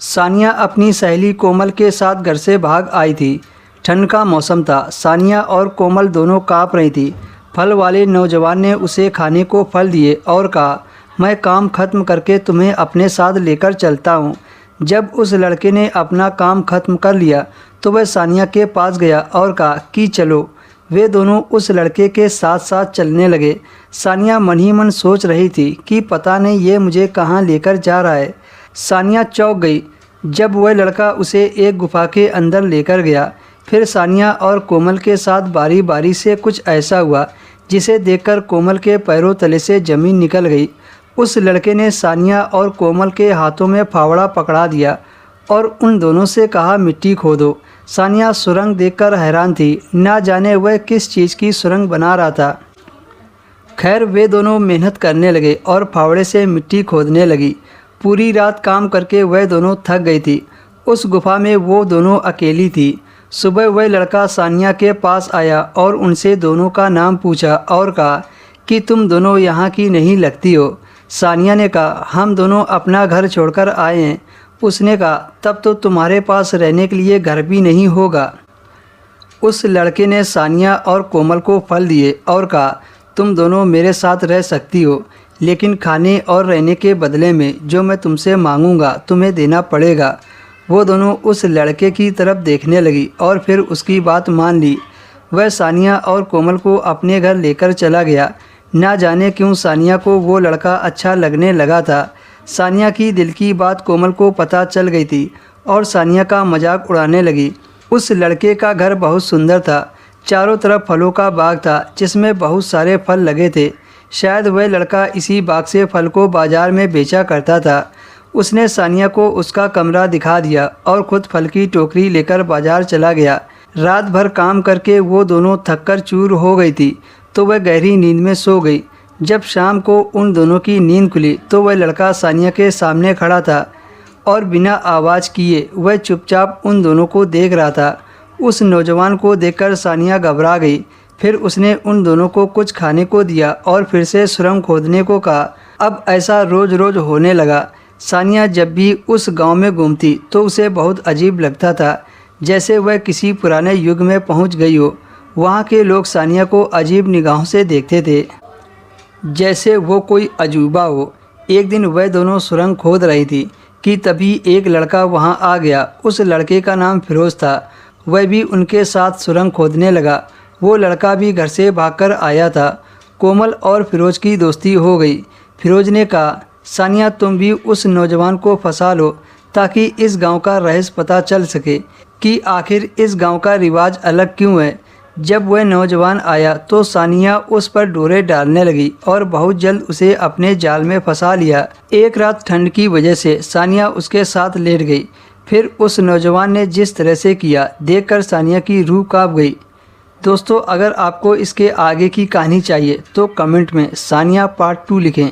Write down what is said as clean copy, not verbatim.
सानिया अपनी सहेली कोमल के साथ घर से भाग आई थी। ठंड का मौसम था। सानिया और कोमल दोनों काँप रही थी। फल वाले नौजवान ने उसे खाने को फल दिए और कहा, मैं काम खत्म करके तुम्हें अपने साथ लेकर चलता हूँ। जब उस लड़के ने अपना काम खत्म कर लिया तो वह सानिया के पास गया और कहा कि चलो। वे दोनों उस लड़के के साथ साथ चलने लगे। सानिया मन ही मन सोच रही थी कि पता नहीं ये मुझे कहाँ लेकर जा रहा है। सानिया चौंक गई जब वह लड़का उसे एक गुफा के अंदर लेकर गया। फिर सानिया और कोमल के साथ बारी बारी से कुछ ऐसा हुआ जिसे देखकर कोमल के पैरों तले से ज़मीन निकल गई। उस लड़के ने सानिया और कोमल के हाथों में फावड़ा पकड़ा दिया और उन दोनों से कहा, मिट्टी खोदो। सानिया सुरंग देखकर हैरान थी। ना जाने वह किस चीज़ की सुरंग बना रहा था। खैर वे दोनों मेहनत करने लगे और फावड़े से मिट्टी खोदने लगी। पूरी रात काम करके वह दोनों थक गई थी। उस गुफा में वो दोनों अकेली थी। सुबह वह लड़का सानिया के पास आया और उनसे दोनों का नाम पूछा और कहा कि तुम दोनों यहाँ की नहीं लगती हो। सानिया ने कहा, हम दोनों अपना घर छोड़कर आए हैं। उसने कहा, तब तो तुम्हारे पास रहने के लिए घर भी नहीं होगा। उस लड़के ने सानिया और कोमल को फल दिए और कहा, तुम दोनों मेरे साथ रह सकती हो, लेकिन खाने और रहने के बदले में जो मैं तुमसे मांगूंगा तुम्हें देना पड़ेगा। वो दोनों उस लड़के की तरफ देखने लगी और फिर उसकी बात मान ली। वह सानिया और कोमल को अपने घर लेकर चला गया। ना जाने क्यों सानिया को वो लड़का अच्छा लगने लगा था। सानिया की दिल की बात कोमल को पता चल गई थी और सानिया का मजाक उड़ाने लगी। उस लड़के का घर बहुत सुंदर था। चारों तरफ फलों का बाग था जिसमें बहुत सारे फल लगे थे। शायद वह लड़का इसी बाग से फल को बाजार में बेचा करता था। उसने सानिया को उसका कमरा दिखा दिया और खुद फल की टोकरी लेकर बाजार चला गया। रात भर काम करके वो दोनों थककर चूर हो गई थी तो वह गहरी नींद में सो गई। जब शाम को उन दोनों की नींद खुली तो वह लड़का सानिया के सामने खड़ा था और बिना आवाज़ किए वह चुपचाप उन दोनों को देख रहा था। उस नौजवान को देखकर सानिया घबरा गई। फिर उसने उन दोनों को कुछ खाने को दिया और फिर से सुरंग खोदने को कहा। अब ऐसा रोज़ रोज़ होने लगा। सानिया जब भी उस गांव में घूमती तो उसे बहुत अजीब लगता था, जैसे वह किसी पुराने युग में पहुंच गई हो। वहाँ के लोग सानिया को अजीब निगाहों से देखते थे, जैसे वो कोई अजूबा हो। एक दिन वह दोनों सुरंग खोद रही थी कि तभी एक लड़का वहाँ आ गया। उस लड़के का नाम फिरोज़ था। वह भी उनके साथ सुरंग खोदने लगा। वो लड़का भी घर से भागकर आया था। कोमल और फिरोज़ की दोस्ती हो गई। फिरोज़ ने कहा, सानिया तुम भी उस नौजवान को फंसा लो ताकि इस गांव का रहस्य पता चल सके कि आखिर इस गांव का रिवाज अलग क्यों है। जब वह नौजवान आया तो सानिया उस पर डोरे डालने लगी और बहुत जल्द उसे अपने जाल में फंसा लिया। एक रात ठंड की वजह से सानिया उसके साथ लेट गई। फिर उस नौजवान ने जिस तरह से किया देखकर सानिया की रूह कांप गई। दोस्तों, अगर आपको इसके आगे की कहानी चाहिए तो कमेंट में सानिया पार्ट 2 लिखें।